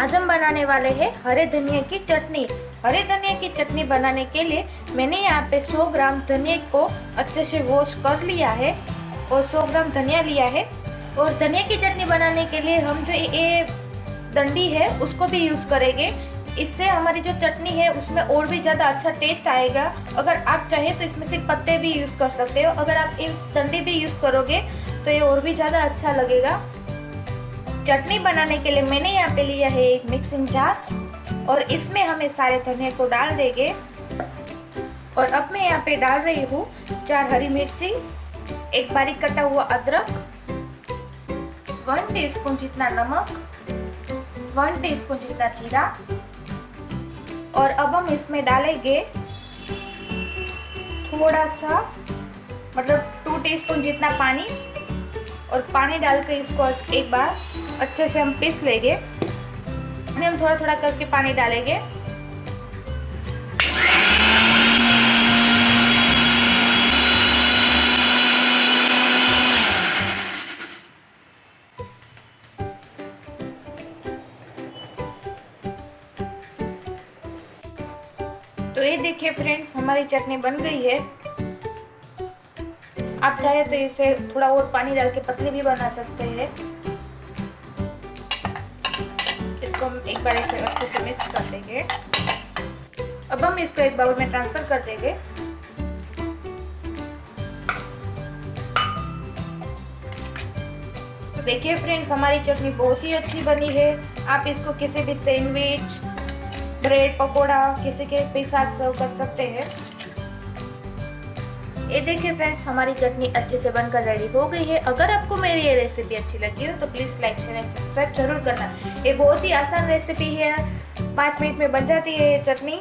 आज हम बनाने वाले हैं हरे धनिया की चटनी। हरे धनिया की चटनी बनाने के लिए मैंने यहाँ पे 100 ग्राम धनिया को अच्छे से वॉश कर लिया है और 100 ग्राम धनिया लिया है। और धनिया की चटनी बनाने के लिए हम जो ये डंडी है उसको भी यूज़ करेंगे। इससे हमारी जो चटनी है उसमें और भी ज़्यादा अच्छा टेस्ट आएगा। अगर आप चाहें तो इसमें सिर्फ पत्ते भी यूज़ कर सकते हो। अगर आप एक डंडी भी यूज़ करोगे तो ये और भी ज़्यादा अच्छा लगेगा। चटनी बनाने के लिए मैंने यहाँ पे लिया है एक मिक्सिंग जार और इसमें हमें सारे धनिया को डाल देंगे। और अब मैं यहाँ पे डाल रही हूँ 4 हरी मिर्ची, एक बारीक कटा हुआ अदरक, 1 टीस्पून जितना नमक, 1 टीस्पून जितना जीरा। और अब हम इसमें डालेंगे थोड़ा सा मतलब 2 टीस्पून जितना पानी। और पानी डालकर इसको एक बार अच्छे से हम पीस लेंगे। हम थोड़ा थोड़ा करके पानी डालेंगे। तो ये देखिए फ्रेंड्स, हमारी चटनी बन गई है। आप चाहे तो इसे थोड़ा और पानी डाल के पतली भी बना सकते हैं। इसको हम एक बार इसे अच्छे से मिक्स कर देंगे। अब हम इसको एक बाउल में ट्रांसफर कर देंगे। तो देखिए फ्रेंड्स, हमारी चटनी बहुत ही अच्छी बनी है। आप इसको किसी भी सैंडविच, ब्रेड पकोड़ा किसी के भी साथ सर्व कर सकते हैं। ये देखिए फ्रेंड्स, हमारी चटनी अच्छे से बनकर रेडी हो गई है। अगर आपको मेरी ये रेसिपी अच्छी लगी हो तो please like share and subscribe जरूर करना। ये बहुत ही आसान रेसिपी है, 5 मिनट में बन जाती है ये चटनी।